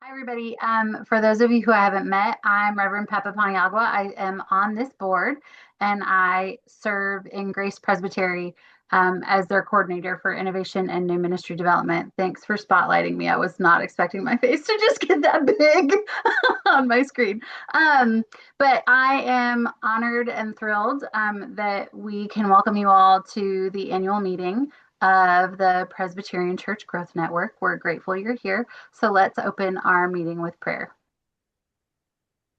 Hi, everybody. For those of you who I haven't met, I'm Reverend Peppa Paniagua. I am on this board and I serve in Grace Presbytery as their coordinator for innovation and new ministry development. Thanks for spotlighting me. I was not expecting my face to just get that big on my screen. Um, but I am honored and thrilled that we can welcome you all to the annual meeting of the Presbyterian Church Growth Network. We're grateful you're here. So let's open our meeting with prayer.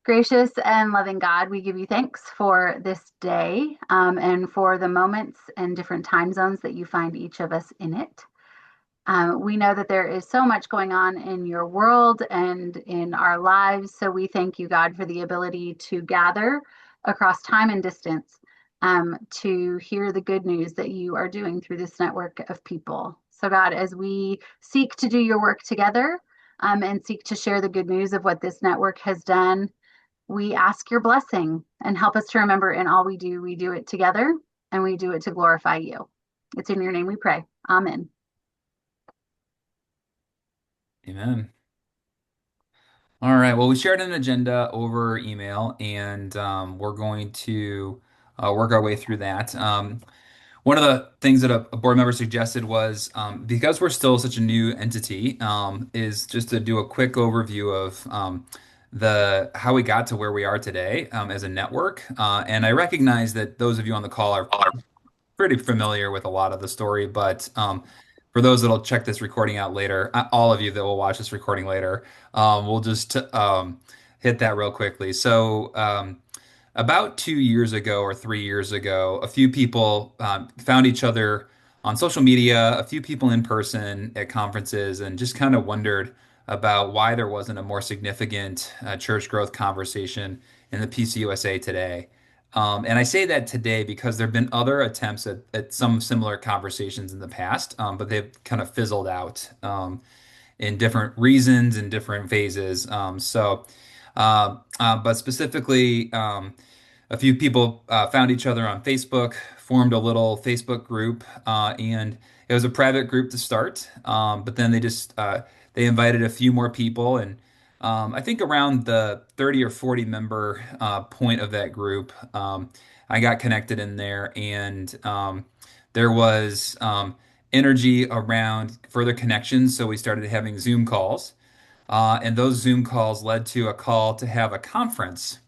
Gracious and loving God, we give you thanks for this day and for the moments and different time zones that you find each of us in it. We know that there is so much going on in your world and in our lives. So we thank you, God, for the ability to gather across time and distance to hear the good news that you are doing through this network of people. So, God, as we seek to do your work together and seek to share the good news of what this network has done, we ask your blessing and help us to remember in all we do it together and we do it to glorify you. It's in your name we pray. Amen. Amen. All right. Well, we shared an agenda over email, and we're going to work our way through that. One of the things that a board member suggested was because we're still such a new entity, is just to do a quick overview of the how we got to where we are today as a network. And I recognize that those of you on the call are pretty familiar with a lot of the story, but for those that'll check this recording out later, all of you that will watch this recording later, we'll just hit that real quickly. So, about 2 years ago or 3 years ago, a few people found each other on social media, a few people in person at conferences, and just kind of wondered about why there wasn't a more significant church growth conversation in the PCUSA today. And I say that today because there have been other attempts at some similar conversations in the past, but they've kind of fizzled out in different reasons and different phases. But specifically, a few people found each other on Facebook, formed a little Facebook group, and it was a private group to start. But then they invited a few more people, and I think around the 30 or 40 member point of that group, I got connected in there, and there was energy around further connections. So we started having Zoom calls. And those Zoom calls led to a call to have a conference.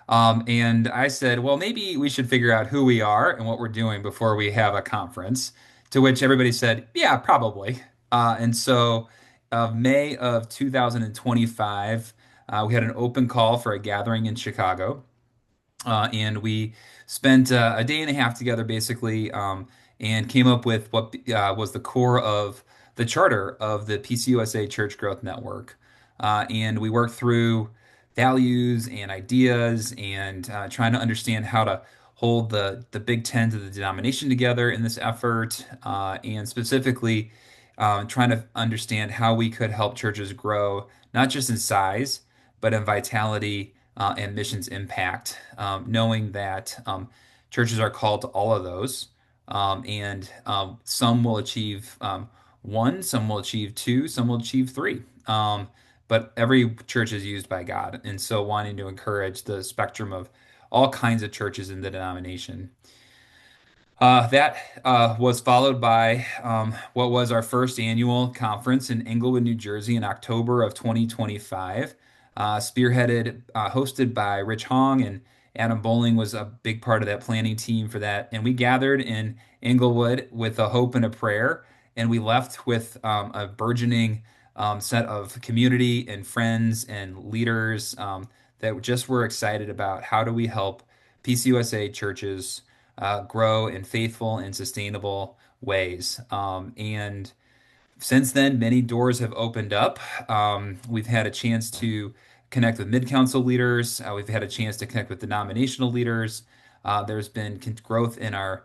And I said, well, maybe we should figure out who we are and what we're doing before we have a conference. To which everybody said, yeah, probably. And so, May of 2025, we had an open call for a gathering in Chicago. And we spent a day and a half together basically, and came up with what was the core of the charter of the PCUSA Church Growth Network. And we worked through values and ideas and trying to understand how to hold the Big Ten to the denomination together in this effort, and specifically trying to understand how we could help churches grow, not just in size, but in vitality and missions impact, knowing that churches are called to all of those. And some will achieve one, some will achieve two, some will achieve three. But every church is used by God. And so wanting to encourage the spectrum of all kinds of churches in the denomination. That was followed by what was our first annual conference in Englewood, New Jersey in October of 2025, hosted by Rich Hong, and Adam Bowling was a big part of that planning team for that. And we gathered in Englewood with a hope and a prayer, and we left with a burgeoning set of community and friends and leaders that just were excited about how do we help PCUSA churches grow in faithful and sustainable ways. And since then, many doors have opened up. We've had a chance to connect with mid-council leaders. We've had a chance to connect with denominational leaders. There's been growth in our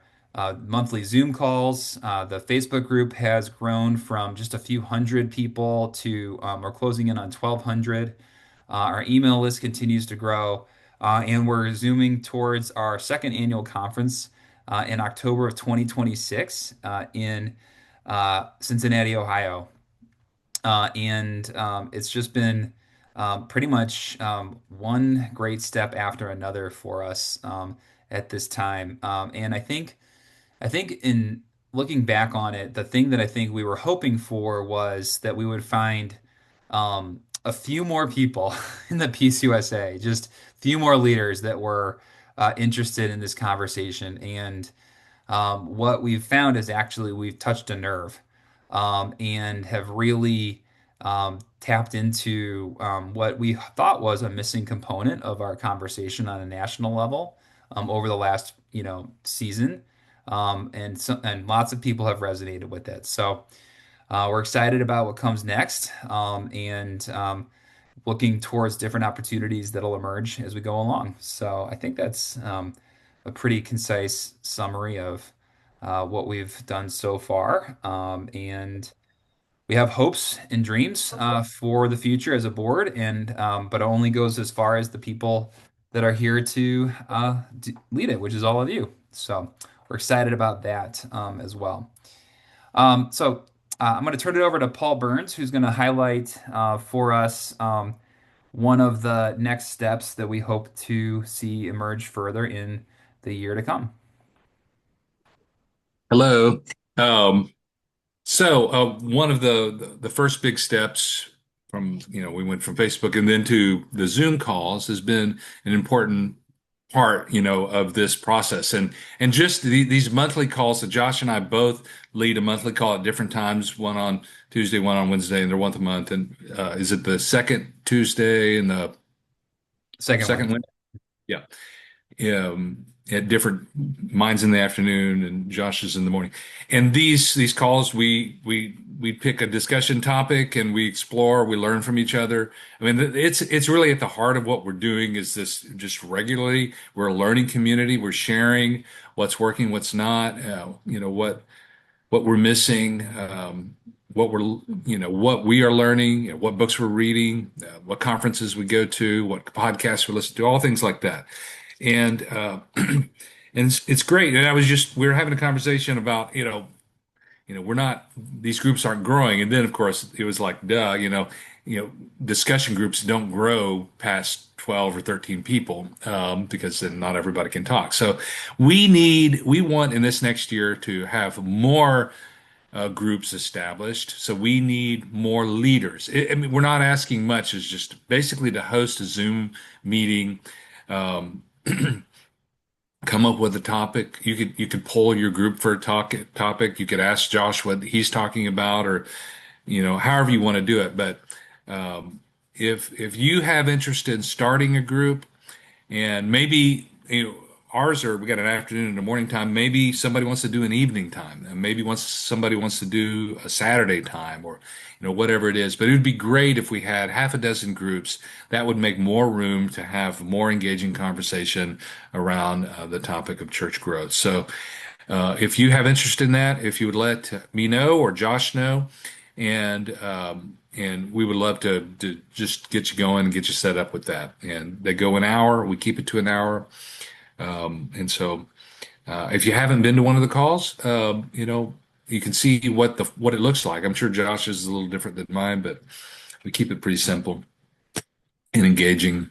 monthly Zoom calls. The Facebook group has grown from just a few hundred people to we're closing in on 1,200. Our email list continues to grow, and we're zooming towards our second annual conference in October of 2026 in Cincinnati, Ohio. And it's just been pretty much one great step after another for us at this time. And I think in looking back on it, the thing that I think we were hoping for was that we would find a few more people in the PCUSA, just a few more leaders that were interested in this conversation. And what we've found is actually we've touched a nerve and have really tapped into what we thought was a missing component of our conversation on a national level over the last, season. And lots of people have resonated with it. So we're excited about what comes next and looking towards different opportunities that'll emerge as we go along. So I think that's a pretty concise summary of what we've done so far. And we have hopes and dreams for the future as a board, and but it only goes as far as the people that are here to lead it, which is all of you. So we're excited about that as well. So I'm going to turn it over to Paul Burns, who's going to highlight for us one of the next steps that we hope to see emerge further in the year to come. Hello. Um, One of the first big steps from, we went from Facebook and then to the Zoom calls has been an important part, of this process. And just these monthly calls that Josh and I both lead a monthly call at different times, one on Tuesday, one on Wednesday, and they're once a month. And is it the second Tuesday and the Second second Wednesday. Wednesday? Yeah. At different mine's in the afternoon and Josh's in the morning. And these calls, we pick a discussion topic and we explore, we learn from each other. I mean, it's really at the heart of what we're doing is this just regularly. We're a learning community. We're sharing what's working, what's not, what we're missing, what we are learning, what books we're reading, what conferences we go to, what podcasts we listen to, all things like that. And and it's great. And we were having a conversation about, we're not, these groups aren't growing. And then of course it was like, duh, you know, discussion groups don't grow past 12 or 13 people, because then not everybody can talk. So we want in this next year to have more groups established. So we need more leaders. I mean, we're not asking much. It's just basically to host a Zoom meeting, um, come up with a topic. You could poll your group for a topic. You could ask Josh what he's talking about, or however you want to do it. But if you have interest in starting a group, and maybe ours are we got an afternoon and a morning time. Maybe somebody wants to do an evening time, and maybe somebody wants to do a Saturday time, or whatever it is. But it would be great if we had half a dozen groups. That would make more room to have more engaging conversation around the topic of church growth. So if you have interest in that, if you would let me know or Josh know, and we would love to just get you going and get you set up with that. And they go an hour. We keep it to an hour. And so if you haven't been to one of the calls, you can see what it looks like. I'm sure Josh's is a little different than mine, but we keep it pretty simple and engaging,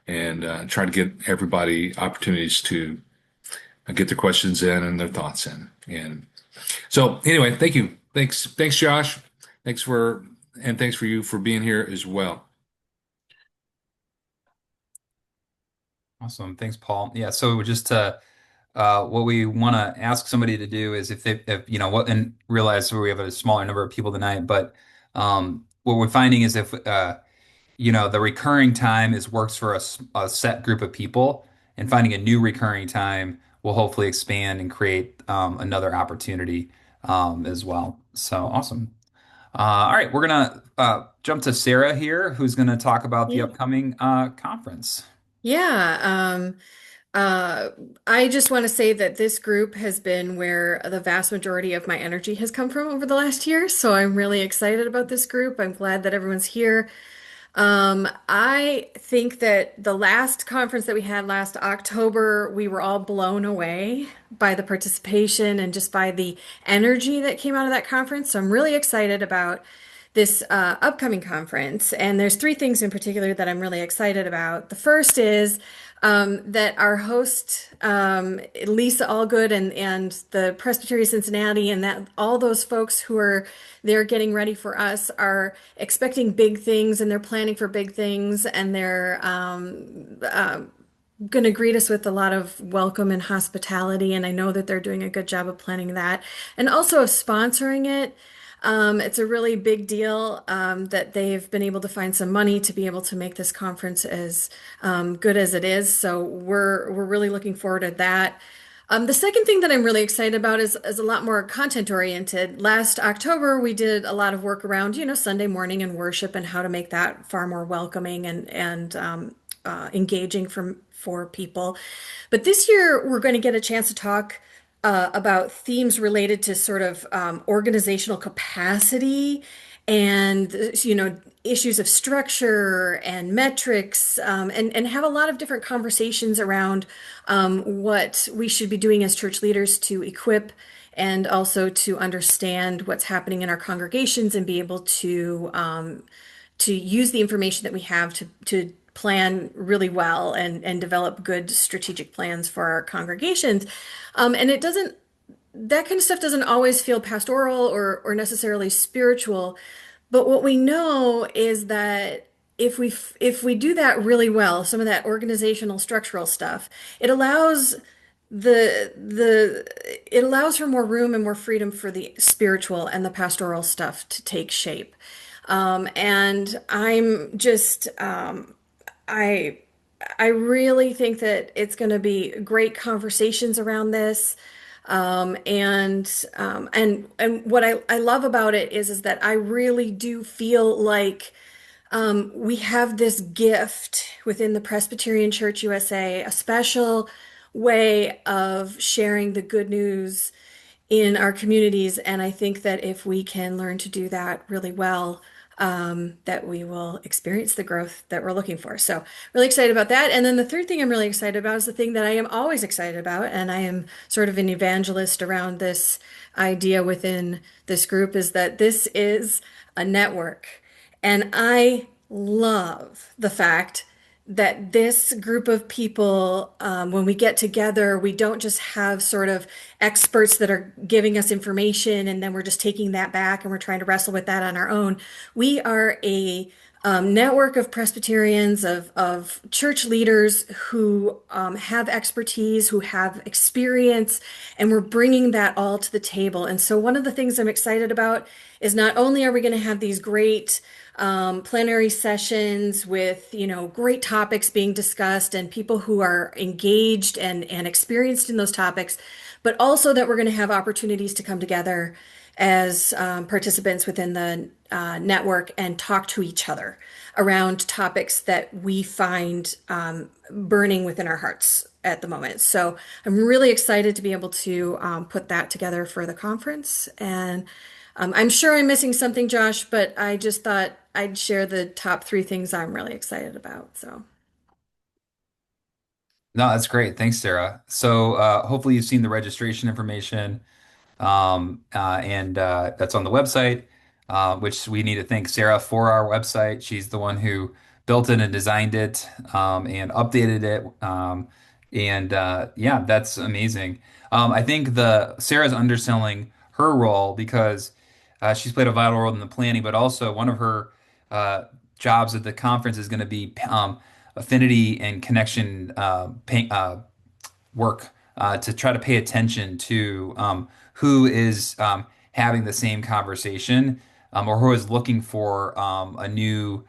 and try to get everybody opportunities to get their questions in and their thoughts in. And so anyway, thank you. Thanks, Josh. Thanks for you for being here as well. Awesome. Thanks, Paul. Yeah. So just what we want to ask somebody to do is if what, and realize we have a smaller number of people tonight, but what we're finding is if the recurring time is works for a set group of people, and finding a new recurring time will hopefully expand and create another opportunity as well. So awesome. All right, we're gonna jump to Sarah here, who's gonna talk about the Yeah. upcoming conference. Yeah, uh, I just want to say that this group has been where the vast majority of my energy has come from over the last year. So I'm really excited about this group. I'm glad that everyone's here. I think that the last conference that we had last October, we were all blown away by the participation and just by the energy that came out of that conference. So I'm really excited about this upcoming conference. And there's three things in particular that I'm really excited about. The first is that our host, Lisa Allgood, and the Presbytery of Cincinnati, and that all those folks who are there getting ready for us are expecting big things, and they're planning for big things, and they're going to greet us with a lot of welcome and hospitality. And I know that they're doing a good job of planning that and also of sponsoring it. It's a really big deal that they've been able to find some money to be able to make this conference as good as it is. So we're really looking forward to that. The second thing that I'm really excited about is a lot more content oriented. Last October, we did a lot of work around, Sunday morning and worship and how to make that far more welcoming and engaging for people. But this year, we're going to get a chance to talk about themes related to sort of organizational capacity and issues of structure and metrics, and have a lot of different conversations around what we should be doing as church leaders to equip and also to understand what's happening in our congregations and be able to use the information that we have to plan really well and develop good strategic plans for our congregations. And that kind of stuff doesn't always feel pastoral or necessarily spiritual. But what we know is that if we do that really well, some of that organizational structural stuff, it allows it allows for more room and more freedom for the spiritual and the pastoral stuff to take shape. And I'm just I really think that it's going to be great conversations around this. And what I love about it is that I really do feel like we have this gift within the Presbyterian Church USA, a special way of sharing the good news in our communities. And I think that if we can learn to do that really well, that we will experience the growth that we're looking for. So really excited about that. And then the third thing I'm really excited about is the thing that I am always excited about, and I am sort of an evangelist around this idea within this group, is that this is a network. And I love the fact that this group of people, when we get together, we don't just have sort of experts that are giving us information and then we're just taking that back and we're trying to wrestle with that on our own. We are a network of Presbyterians, of church leaders who have expertise, who have experience, and we're bringing that all to the table. And so one of the things I'm excited about is not only are we going to have these great plenary sessions with, great topics being discussed and people who are engaged and experienced in those topics, but also that we're going to have opportunities to come together as participants within the network and talk to each other around topics that we find burning within our hearts at the moment. So I'm really excited to be able to put that together for the conference. And I'm sure I'm missing something, Josh, but I just thought I'd share the top three things I'm really excited about. So. No, that's great. Thanks, Sarah. So hopefully you've seen the registration information. And that's on the website, which we need to thank Sarah for our website. She's the one who built it and designed it, and updated it. And yeah, that's amazing. I think the Sarah's underselling her role because she's played a vital role in the planning, but also one of her uh, jobs at the conference is going to be affinity and connection work to try to pay attention to who is having the same conversation, or who is looking for a new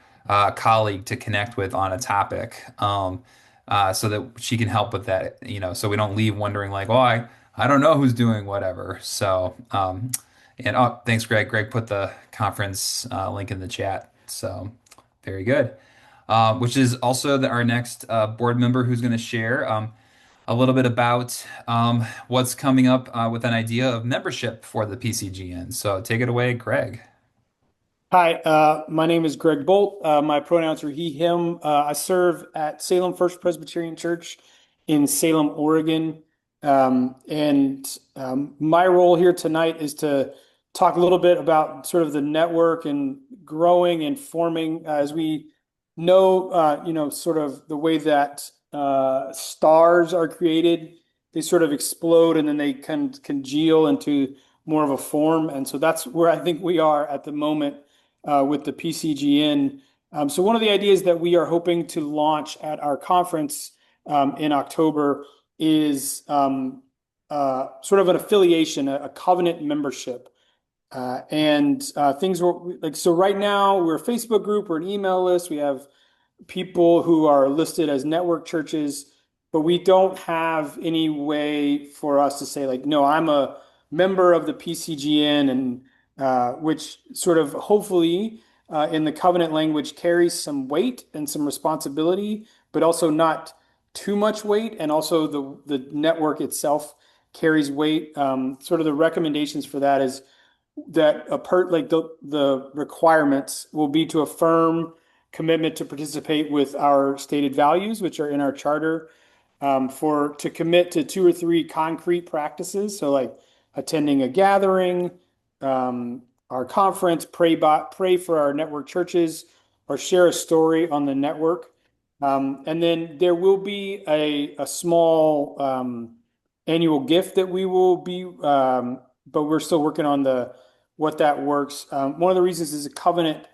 colleague to connect with on a topic, so that she can help with that, so we don't leave wondering like, oh, I don't know who's doing whatever. So, and oh, thanks, Greg. Greg put the conference link in the chat. So, very good. Which is also our next board member who's going to share a little bit about what's coming up with an idea of membership for the PCGN. So take it away, Greg. Hi, my name is Greg Bolt. My pronouns are he, him. I serve at Salem First Presbyterian Church in Salem, Oregon. And my role here tonight is to talk a little bit about sort of the network and growing and forming as we know, sort of the way that stars are created. They sort of explode and then they can congeal into more of a form. And so that's where I think we are at the moment with the PCGN. So one of the ideas that we are hoping to launch at our conference in October is sort of an affiliation, a covenant membership. And things were like, so right now we're a Facebook group, we're an email list, we have people who are listed as network churches, but we don't have any way for us to say like, no, I'm a member of the PCGN, and which sort of hopefully in the covenant language carries some weight and some responsibility, but also not too much weight, and also the network itself carries weight. Sort of the recommendations for that is that like the requirements will be to affirm commitment to participate with our stated values, which are in our charter, to commit to 2 or 3 concrete practices. So like attending a gathering, our conference, pray for our network churches, or share a story on the network. And then there will be a small annual gift that we will be, but we're still working on what that works. One of the reasons is a covenant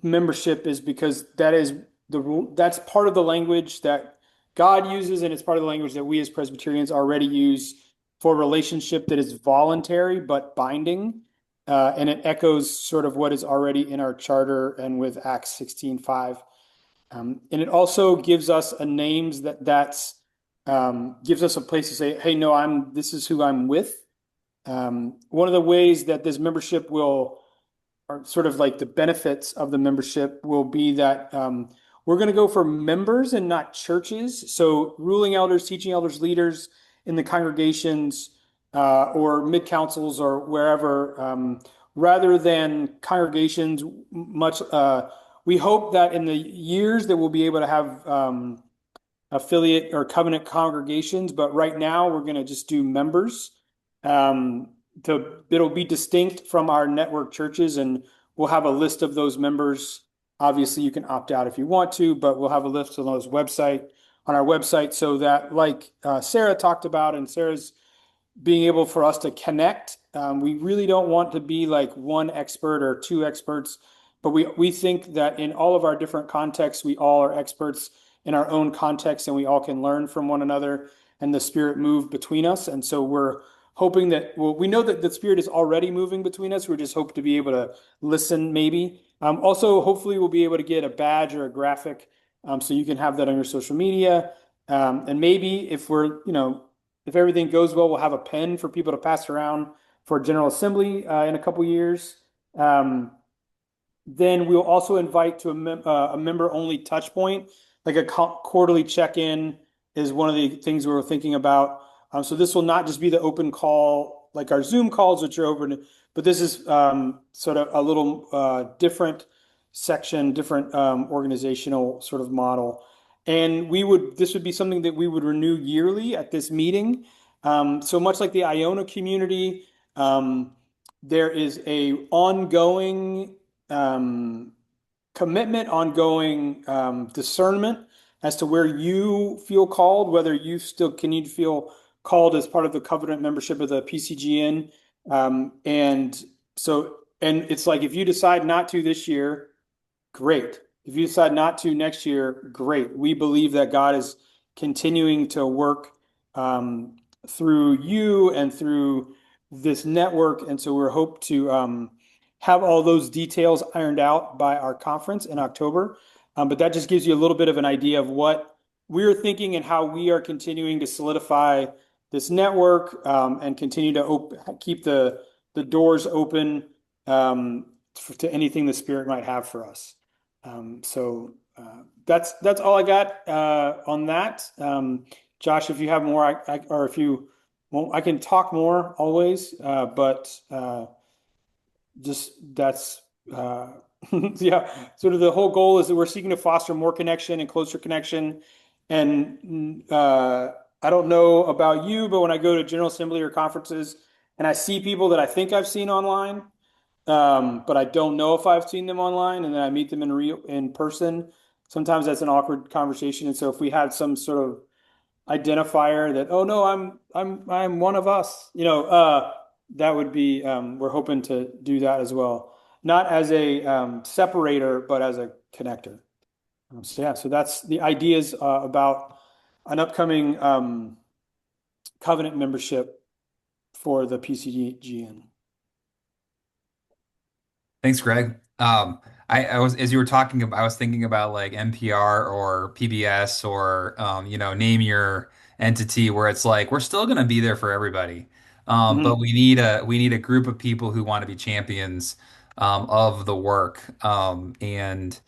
membership is because that's part of the language that God uses, and it's part of the language that we as Presbyterians already use for a relationship that is voluntary but binding. And it echoes sort of what is already in our charter and with Acts 16:5. And it also gives us a names gives us a place to say, hey, no, this is who I'm with. One of the ways that this membership or sort of like the benefits of the membership will be that we're going to go for members and not churches. So ruling elders, teaching elders, leaders in the congregations or mid-councils or wherever, rather than congregations we hope that in the years that we'll be able to have affiliate or covenant congregations, but right now we're going to just do members. It'll be distinct from our network churches, and we'll have a list of those members. Obviously, you can opt out if you want to, but we'll have a list on our website, so that, like Sarah talked about, and Sarah's being able for us to connect. We really don't want to be like one expert or 2 experts, but we think that in all of our different contexts, we all are experts in our own context, and we all can learn from one another and the Spirit move between us. And so we're hoping that, well, we know that the Spirit is already moving between us. We just hope to be able to listen, maybe. Also, hopefully, we'll be able to get a badge or a graphic, so you can have that on your social media. And maybe if if everything goes well, we'll have a pen for people to pass around for General Assembly in a couple years. Then we'll also invite to a member-only touch point, like a quarterly check-in is one of the things we're thinking about. So this will not just be the open call, like our Zoom calls, which are open, but this is sort of a little different section, different organizational sort of model. And this would be something that we would renew yearly at this meeting. So much like the Iona community, there is a ongoing commitment, ongoing discernment as to where you feel called, whether you still continue to feel called as part of the covenant membership of the PCGN. And it's like, if you decide not to this year, great. If you decide not to next year, great. We believe that God is continuing to work through you and through this network. And so we hope to have all those details ironed out by our conference in October. But that just gives you a little bit of an idea of what we're thinking and how we are continuing to solidify this network and continue to keep the doors open to anything the Spirit might have for us. So that's all I got on that. Josh, if you have more, or if you want, I can talk more always, but just that's yeah. Sort of the whole goal is that we're seeking to foster more connection and closer connection. And I don't know about you, but when I go to General Assembly or conferences, and I see people that I think I've seen online, but I don't know if I've seen them online, and then I meet them in person. Sometimes that's an awkward conversation, and so if we had some sort of identifier that, oh no, I'm one of us, that would be, we're hoping to do that as well, not as a separator, but as a connector. So yeah, so that's the ideas about an upcoming covenant membership for the PCGN. Thanks, Greg. I was as you were talking about, I was thinking about like NPR or PBS or name your entity where it's like we're still going to be there for everybody, but Mhm. we need a group of people who want to be champions of the work, um, and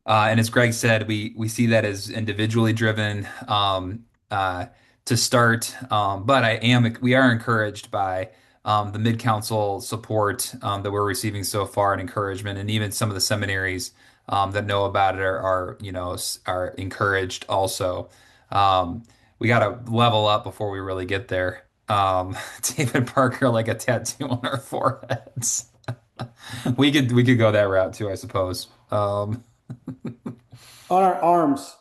as Greg said, we see that as individually driven uh, to start, but we are encouraged by the mid-council support that we're receiving so far and encouragement, and even some of the seminaries that know about it are encouraged also. Um, we got to level up before we really get there. David Parker like a tattoo on our foreheads. We could go that route too, I suppose. On our arms.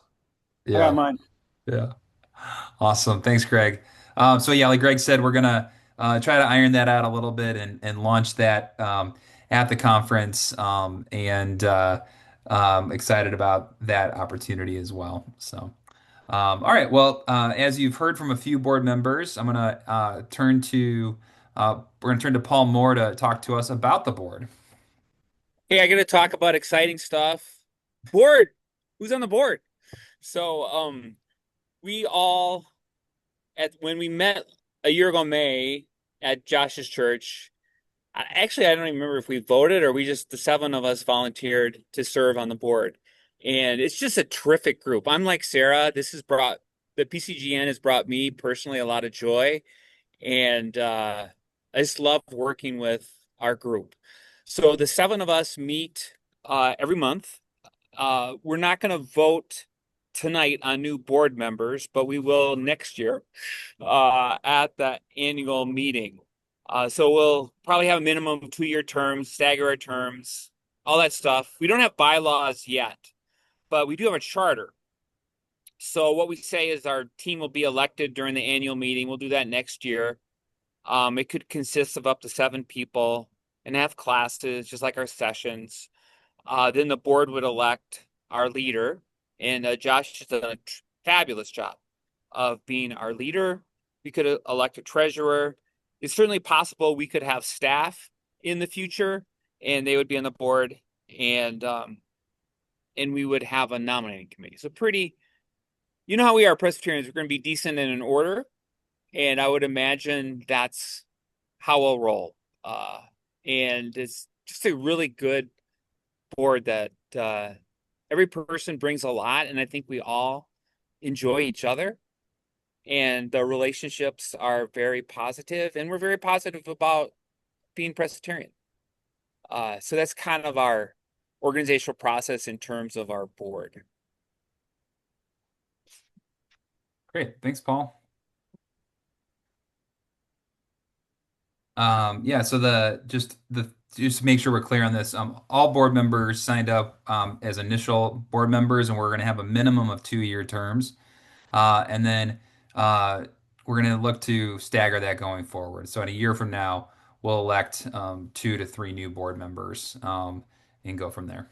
I got Yeah. mine. Yeah. Awesome. Thanks, Greg. So yeah, like Greg said, we're gonna try to iron that out a little bit and launch that at the conference. And excited about that opportunity as well. So, all right. Well, as you've heard from a few board members, we're gonna turn to Paul Moore to talk to us about the board. Hey, I got to talk about exciting stuff. Board. Who's on the board? So, we all at when we met a year ago, May at Josh's church. Actually, I don't even remember if we voted or we just the seven of us volunteered to serve on the board, and it's just a terrific group. I'm like Sarah. This has brought the PCGN has brought me personally a lot of joy, and I just love working with our group. So the seven of us meet every month. We're not going to vote tonight on new board members, but we will next year at the annual meeting. So we'll probably have a minimum of 2-year terms, stagger our terms, all that stuff. We don't have bylaws yet, but we do have a charter. So what we say is our team will be elected during the annual meeting. We'll do that next year. It could consist of up to 7 people and have classes, just like our sessions. Then the board would elect our leader, and Josh has done a fabulous job of being our leader. We could elect a treasurer. It's certainly possible we could have staff in the future, and they would be on the board, and we would have a nominating committee. So you know how we are Presbyterians, we're going to be decent and in order, and I would imagine that's how we'll roll. And it's just a really good board that every person brings a lot, and I think we all enjoy each other, and the relationships are very positive, and we're very positive about being Presbyterian. So that's kind of our organizational process in terms of our board. Great. Thanks, Paul. Yeah, so just to make sure we're clear on this, all board members signed up as initial board members, and we're going to have a minimum of 2-year terms, and then we're going to look to stagger that going forward. So in a year from now, we'll elect 2 to 3 new board members and go from there.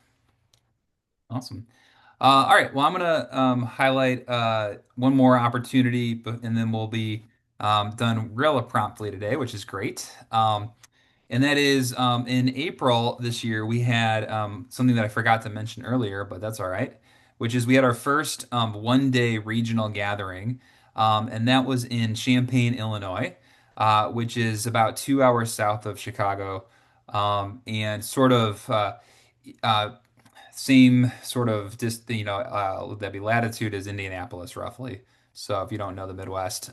Awesome. All right. Well, I'm gonna highlight one more opportunity, and then we'll be done real promptly today, which is great. And that is in April this year, we had something that I forgot to mention earlier, but that's all right, which is we had our first one-day regional gathering, and that was in Champaign, Illinois, which is about 2 hours south of Chicago, and sort of uh, same sort of just that'd be latitude as Indianapolis roughly. So if you don't know the Midwest,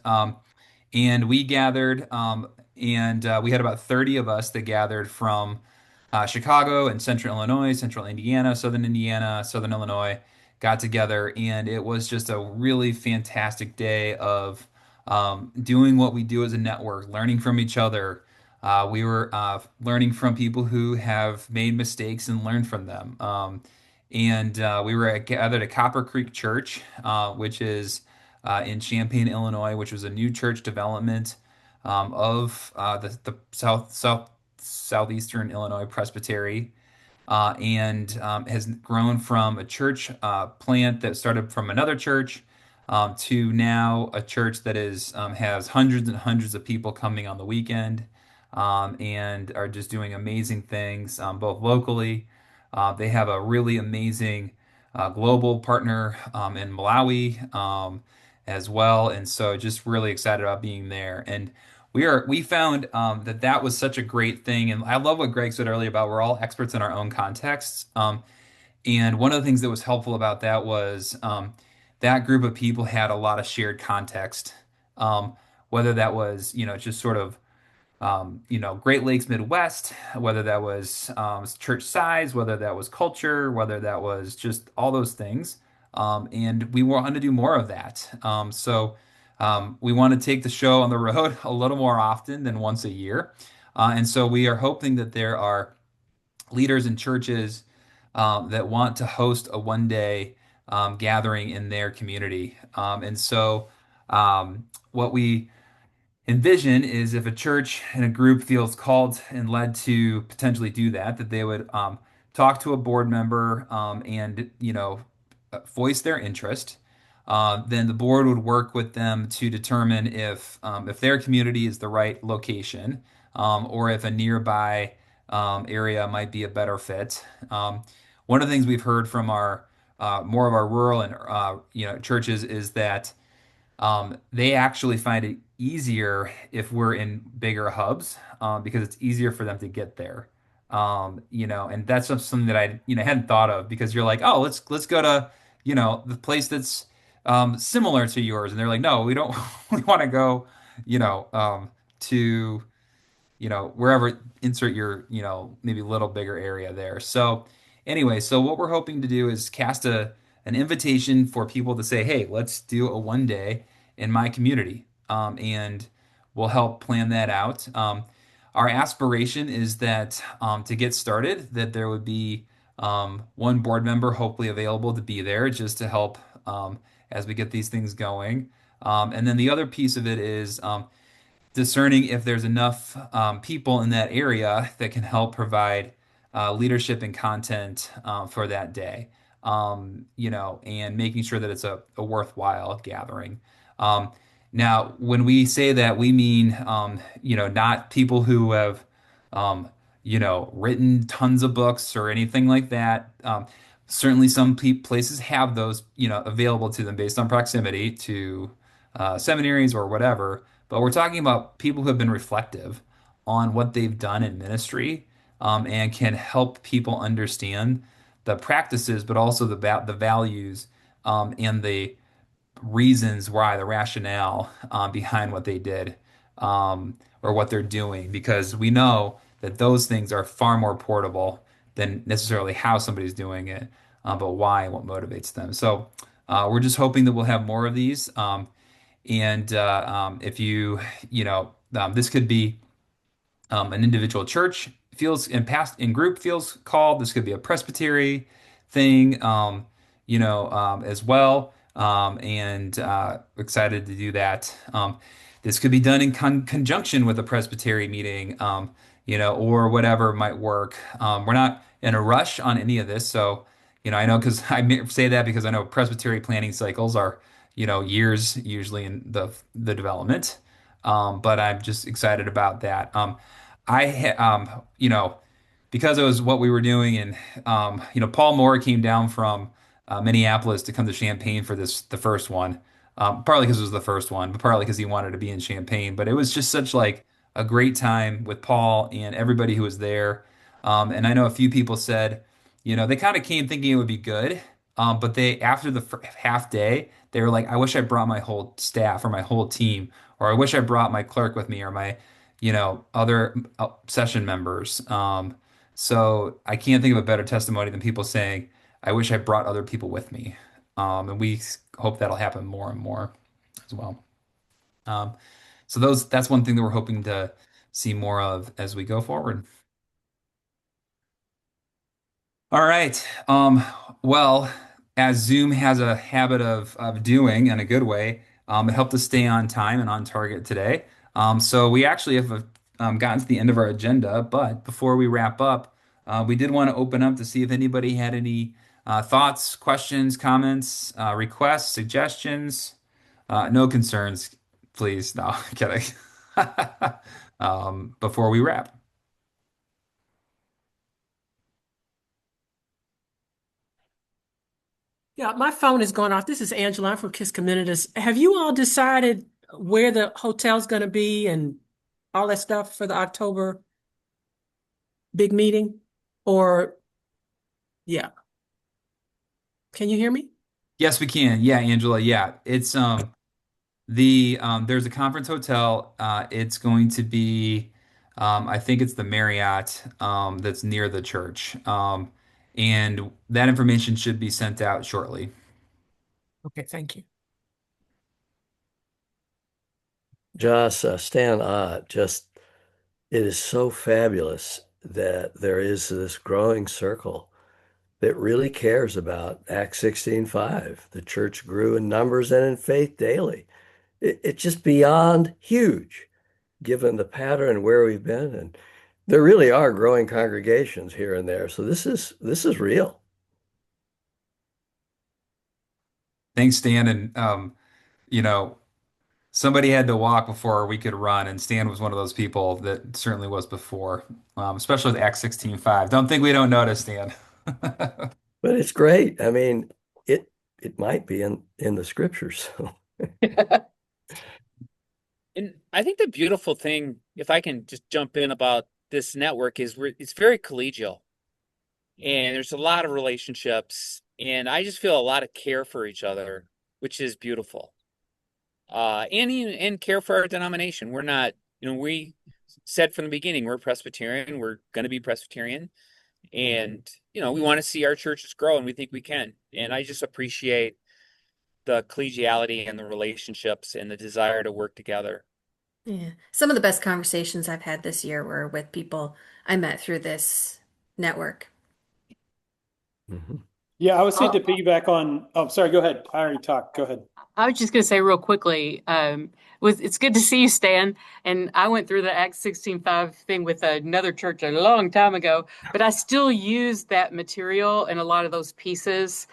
and we gathered, and we had about 30 of us that gathered from Chicago and Central Illinois, Central Indiana, Southern Illinois, got together, and it was just a really fantastic day of doing what we do as a network, learning from each other. We were learning from people who have made mistakes and learned from them. And we were gathered at Copper Creek Church, which is in Champaign, Illinois, which was a new church development of the southeastern Illinois Presbytery, and has grown from a church plant that started from another church to now a church that is has hundreds and hundreds of people coming on the weekend, and are just doing amazing things both locally. They have a really amazing global partner in Malawi as well, and so just really excited about being there. And we found that was such a great thing, and I love what Greg said earlier about we're all experts in our own contexts. And one of the things that was helpful about that was that group of people had a lot of shared context, um, whether that was just sort of Great Lakes Midwest, whether that was church size, whether that was culture, whether that was just all those things. And we want to do more of that. So we want to take the show on the road a little more often than once a year. And so we are hoping that there are leaders in churches that want to host a one-day gathering in their community. What we envision is if a church and a group feels called and led to potentially do that, that they would talk to a board member and voice their interest. Then the board would work with them to determine if their community is the right location, or if a nearby area might be a better fit. One of the things we've heard from our more of our rural and churches is that they actually find it easier if we're in bigger hubs because it's easier for them to get there. And that's just something that I hadn't thought of because you're like, oh, let's go to the place that's similar to yours, and they're like, no, we don't. We want to go, to wherever, insert your, maybe a little bigger area there. So anyway, so what we're hoping to do is cast an invitation for people to say, hey, let's do a one day in my community. And we'll help plan that out. Our aspiration is that to get started, that there would be one board member hopefully available to be there just to help as we get these things going. And then the other piece of it is discerning if there's enough people in that area that can help provide leadership and content for that day, and making sure that it's a worthwhile gathering. Now, when we say that, we mean, not people who have, written tons of books or anything like that. Certainly, some places have those, available to them based on proximity to seminaries or whatever. But we're talking about people who have been reflective on what they've done in ministry, and can help people understand the practices, but also the values, and the reasons why, the rationale behind what they did, or what they're doing, because we know that those things are far more portable than necessarily how somebody's doing it, but why and what motivates them. So we're just hoping that we'll have more of these. And if this could be an individual church feels in group feels called. This could be a presbytery thing, as well. And excited to do that. This could be done in conjunction with a presbytery meeting, or whatever might work. We're not in a rush on any of this, so I know because say that because I know presbytery planning cycles are years usually in the development. But I'm just excited about that. Because it was what we were doing, and Paul Moore came down from Minneapolis to come to Champaign for the first one, partly because it was the first one, but partly because he wanted to be in Champaign. But it was just such like a great time with Paul and everybody who was there. And I know a few people said, they kind of came thinking it would be good, but they after the half day, they were like, I wish I brought my whole staff or my whole team, or I wish I brought my clerk with me or my other session members. So I can't think of a better testimony than people saying, I wish I brought other people with me. And we hope that'll happen more and more as well. Um, so that's one thing that we're hoping to see more of as we go forward. All right. Well, as Zoom has a habit of doing in a good way, it helped us stay on time and on target today. So we actually have gotten to the end of our agenda, but before we wrap up, we did want to open up to see if anybody had any thoughts, questions, comments, requests, suggestions. No concerns, please. No, kidding. Before we wrap. Yeah, my phone is going off. This is Angela. I'm from Kiss Communities. Have you all decided where the hotel's going to be and all that stuff for the October big meeting? Or, yeah. Can you hear me? Yes, we can. Yeah, Angela. Yeah, it's there's a conference hotel. It's going to be I think it's the Marriott that's near the church. And that information should be sent out shortly. Okay, thank you. Joss, Stan Ott, just it is so fabulous that there is this growing circle that really cares about Acts 16:5. The church grew in numbers and in faith daily. It's just beyond huge, given the pattern where we've been. And there really are growing congregations here and there. So this is real. Thanks, Stan. And you know, somebody had to walk before we could run, and Stan was one of those people that certainly was before, especially with Acts 16:5. Don't think we don't notice, Stan. But it's great. I mean, it might be in the scriptures. And I think the beautiful thing, if I can just jump in about this network, is it's very collegial, and there's a lot of relationships, and I just feel a lot of care for each other, which is beautiful. And care for our denomination. We're not, we said from the beginning we're Presbyterian. We're going to be Presbyterian, and we want to see our churches grow, and we think we can. And I just appreciate the collegiality and the relationships and the desire to work together. Yeah. Some of the best conversations I've had this year were with people I met through this network. Mhm. Yeah, I would say to piggyback on, oh, sorry, go ahead. I already talked. Go ahead. I was just going to say real quickly, it's good to see you, Stan. And I went through the Acts 16:5 thing with another church a long time ago, but I still use that material and a lot of those pieces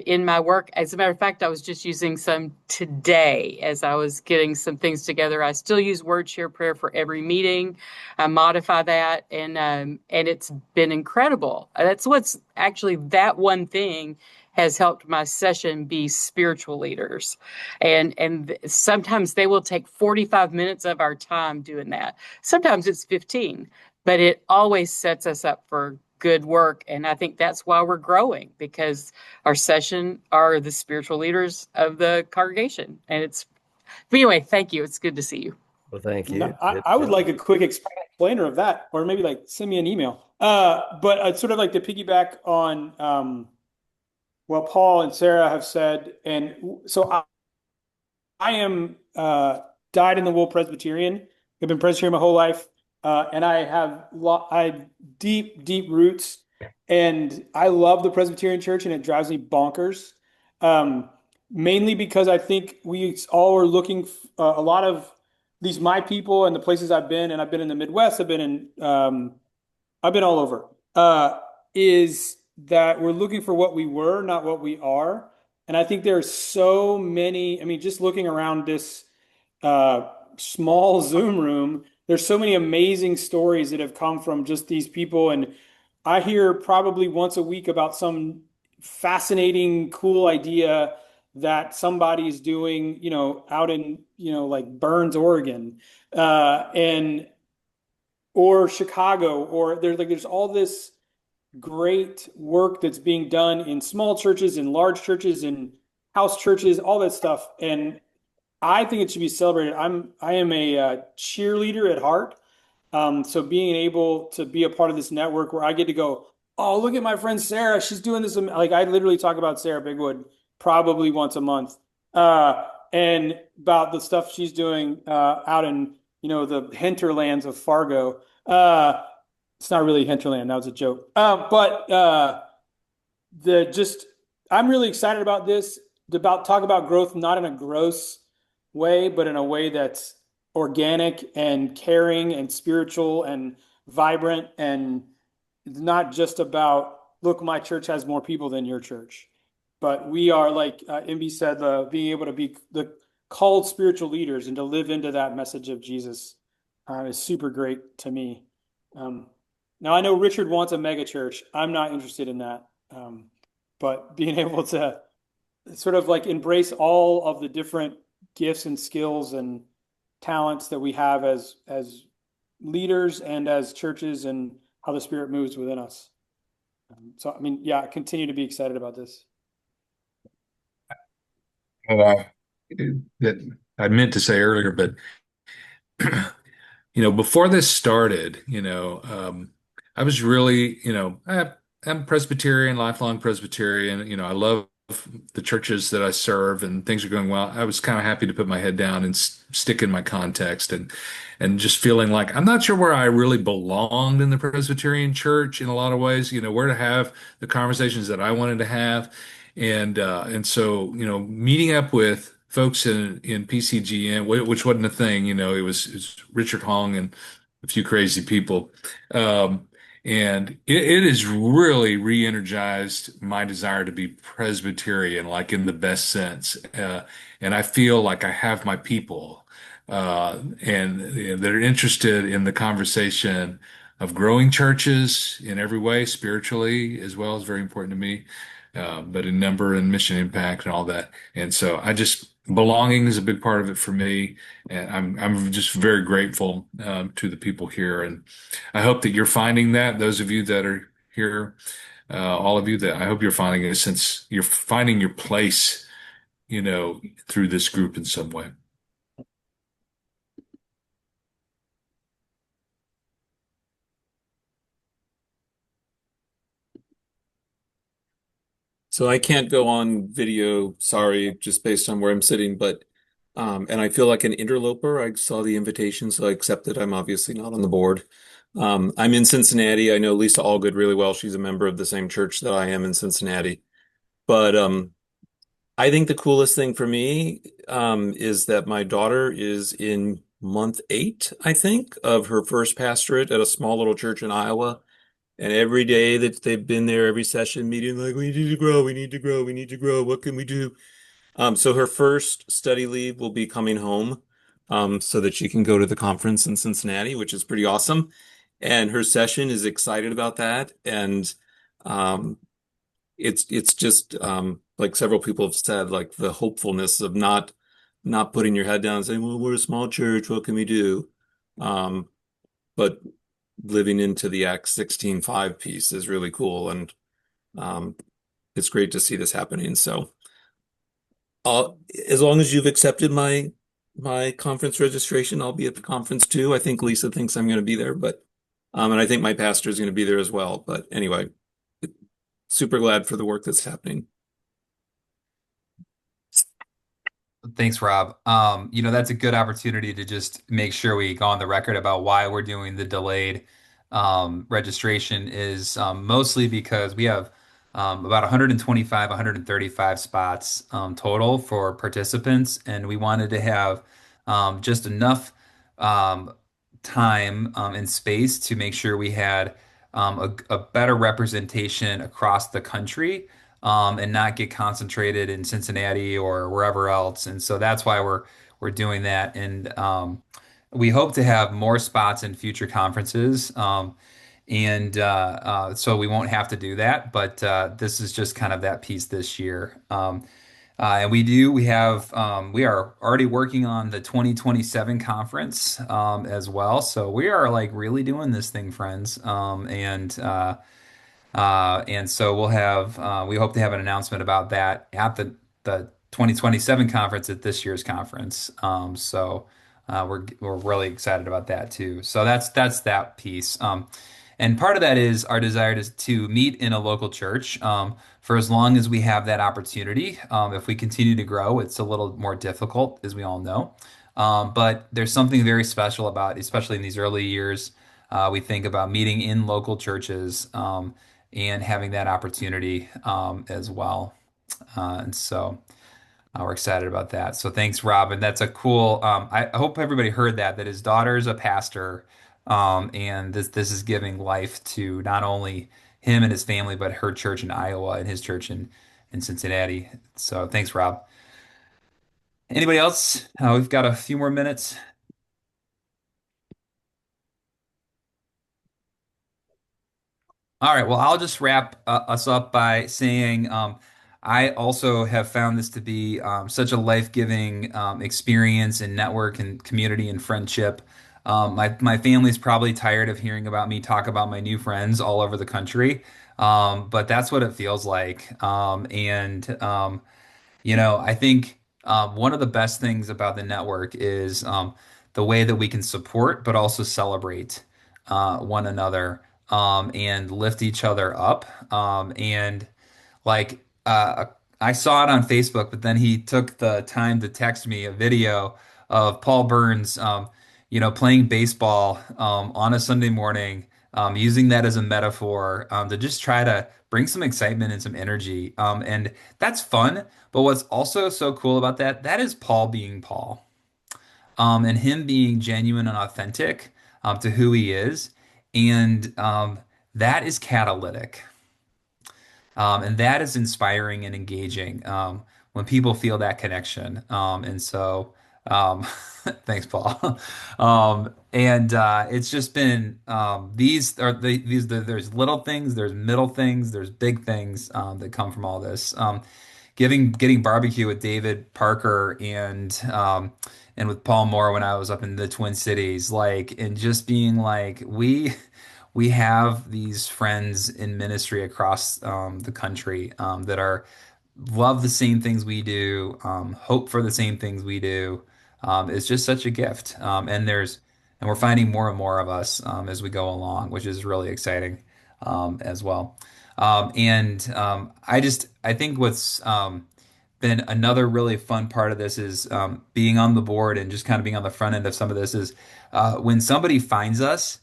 in my work. As a matter of fact, I was just using some today as I was getting some things together. I still use word share prayer for every meeting. I modify that, and it's been incredible. That's what's actually that one thing has helped my session be spiritual leaders. And sometimes they will take 45 minutes of our time doing that. Sometimes it's 15, but it always sets us up for good work. And I think that's why we're growing, because our session are the spiritual leaders of the congregation. But anyway, thank you. It's good to see you. Well, thank you. I would like a quick explainer of that, or maybe like send me an email. But I'd sort of like to piggyback on what Paul and Sarah have said. And so I am dyed in the wool Presbyterian. I've been Presbyterian my whole life. And I have deep, deep roots, and I love the Presbyterian Church, and it drives me bonkers. Mainly because I think we all are looking a lot of these my people and the places I've been, and I've been in the Midwest, I've been all over. Is that we're looking for what we were, not what we are, and I think there's so many. I mean, just looking around this small Zoom room. There's so many amazing stories that have come from just these people. And I hear probably once a week about some fascinating, cool idea that somebody's doing, out in, like Burns, Oregon, or Chicago, or there's all this great work that's being done in small churches, in large churches, in house churches, all that stuff. And I think it should be celebrated. I am a cheerleader at heart. So being able to be a part of this network where I get to go, oh, look at my friend Sarah. She's doing this. Like I literally talk about Sarah Bigwood probably once a month. and about the stuff she's doing out in the hinterlands of Fargo. It's not really hinterland. That was a joke. But the just I'm really excited about this. About talk about growth, not in a gross way, but in a way that's organic and caring and spiritual and vibrant, and it's not just about, look, my church has more people than your church, but we are, like MB said, being able to be the called spiritual leaders and to live into that message of Jesus is super great to me. Now I know Richard wants a mega church. I'm not interested in that. But being able to sort of like embrace all of the different gifts and skills and talents that we have as leaders and as churches, and how the Spirit moves within us. So, I mean, yeah, I continue to be excited about this. Uh, that I meant to say earlier, but before this started, I was really, I'm Presbyterian, lifelong Presbyterian. I love the churches that I serve, and things are going well. I was kind of happy to put my head down and stick in my context, and just feeling like I'm not sure where I really belonged in the Presbyterian church in a lot of ways, where to have the conversations that I wanted to have. And so, meeting up with folks in PCGN, which wasn't a thing, it was Richard Hong and a few crazy people. Um, and it has really re-energized my desire to be Presbyterian, like in the best sense. And I feel like I have my people, and they're interested in the conversation of growing churches in every way, spiritually as well, is very important to me, but in number and mission impact and all that. And so belonging is a big part of it for me. And I'm just very grateful to the people here. And I hope that you're finding that, those of you that are here, all of you, that I hope you're finding it, since you're finding your place, through this group in some way. So I can't go on video, sorry, just based on where I'm sitting, but and I feel like an interloper. I saw the invitation, so I accepted. I'm obviously not on the board. I'm in Cincinnati. I know Lisa Allgood really well. She's a member of the same church that I am in Cincinnati. But I think the coolest thing for me is that my daughter is in month 8, I think, of her first pastorate at a small little church in Iowa. And every day that they've been there, every session meeting, like, we need to grow, we need to grow, we need to grow. What can we do? So her first study leave will be coming home, so that she can go to the conference in Cincinnati, which is pretty awesome. And her session is excited about that. And um, it's just like several people have said, like the hopefulness of not putting your head down and saying, well, we're a small church, what can we do? Um, but living into the Acts 16:5 piece is really cool, and um, it's great to see this happening. So, as long as you've accepted my conference registration, I'll be at the conference too. I think Lisa thinks I'm going to be there, but and I think my pastor is going to be there as well. But anyway, super glad for the work that's happening. Thanks, Rob. That's a good opportunity to just make sure we go on the record about why we're doing the delayed registration is mostly because we have about 125, 135 spots total for participants, and we wanted to have just enough um, time and space to make sure we had a better representation across the country, and not get concentrated in Cincinnati or wherever else. And so that's why we're doing that. And we hope to have more spots in future conferences. And so we won't have to do that. But this is just kind of that piece this year. And we are already working on the 2027 conference as well. So we are like really doing this thing, friends. And so we hope to have an announcement about that at the 2027 conference at this year's conference. So we're really excited about that too. So that's that piece. And part of that is our desire to meet in a local church for as long as we have that opportunity. If we continue to grow, it's a little more difficult, as we all know. But there's something very special about, especially in these early years, we think about meeting in local churches and having that opportunity as well. And so. We're excited about that. So thanks, Robin. That's a cool. I hope everybody heard that his daughter's a pastor, and this is giving life to not only him and his family, but her church in Iowa and his church in Cincinnati. So thanks, Rob. Anybody else? We've got a few more minutes. All right, well, I'll just wrap us up by saying I also have found this to be such a life-giving experience and network and community and friendship. My family's probably tired of hearing about me talk about my new friends all over the country, but that's what it feels like. I think one of the best things about the network is the way that we can support, but also celebrate one another and lift each other up. And like I saw it on Facebook, but then he took the time to text me a video of Paul Burns, playing baseball on a Sunday morning, using that as a metaphor to just try to bring some excitement and some energy. And that's fun. But what's also so cool about that is Paul being Paul, and him being genuine and authentic to who he is. And that is catalytic. And that is inspiring and engaging when people feel that connection. And so, um, thanks, Paul. And it's just been there's little things, there's middle things, there's big things that come from all this. Getting barbecue with David Parker and with Paul Moore when I was up in the Twin Cities, and just being like we have these friends in ministry across the country that are love the same things we do, hope for the same things we do. It's just such a gift, and we're finding more and more of us as we go along, which is really exciting as well. I think what's been another really fun part of this is being on the board and just kind of being on the front end of some of this is when somebody finds us,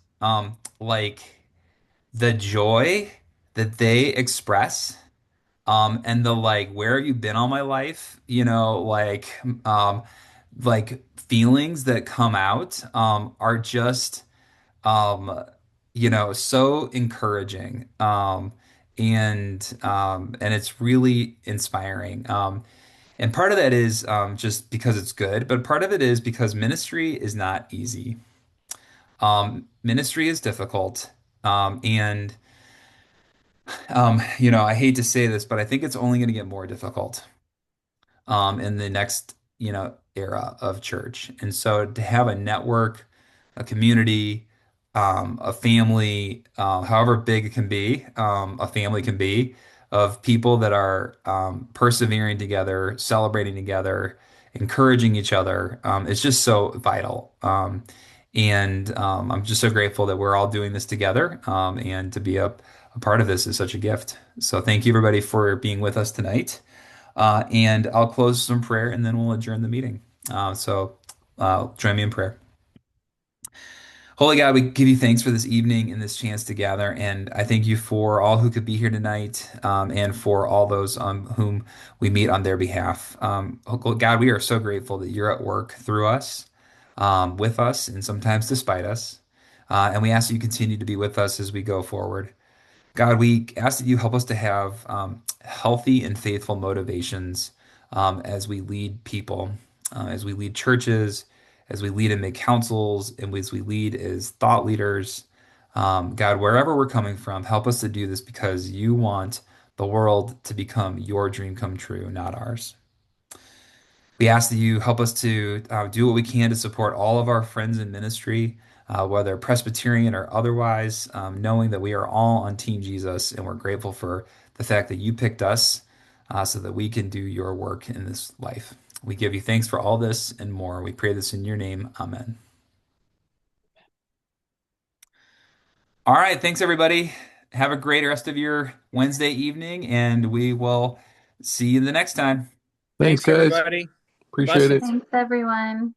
like the joy that they express, and the where have you been all my life, like feelings that come out, are just, um, so encouraging, and it's really inspiring. And part of that is just because it's good, but part of it is because ministry is not easy. Ministry is difficult. And I hate to say this, but I think it's only going to get more difficult in the next, era of church. And so to have a network, a community, a family, however big it can be, a family can be, of people that are persevering together, celebrating together, encouraging each other, it's just so vital. And I'm just so grateful that we're all doing this together, and to be a part of this is such a gift. So thank you everybody for being with us tonight. And I'll close some prayer and then we'll adjourn the meeting. Join me in prayer. Holy God, we give you thanks for this evening and this chance to gather. And I thank you for all who could be here tonight, and for all those whom we meet on their behalf. God, we are so grateful that you're at work through us, with us, and sometimes despite us. And we ask that you continue to be with us as we go forward. God, we ask that you help us to have healthy and faithful motivations as we lead people, as we lead churches, as we lead and make councils, and as we lead as thought leaders. God, wherever we're coming from, help us to do this because you want the world to become your dream come true, not ours. We ask that you help us to do what we can to support all of our friends in ministry, whether Presbyterian or otherwise, knowing that we are all on Team Jesus and we're grateful for the fact that you picked us so that we can do your work in this life. We give you thanks for all this and more. We pray this in your name. Amen. All right. Thanks, everybody. Have a great rest of your Wednesday evening, and we will see you the next time. Thanks, guys. everybody. Appreciate it. Blessings. Thanks, everyone.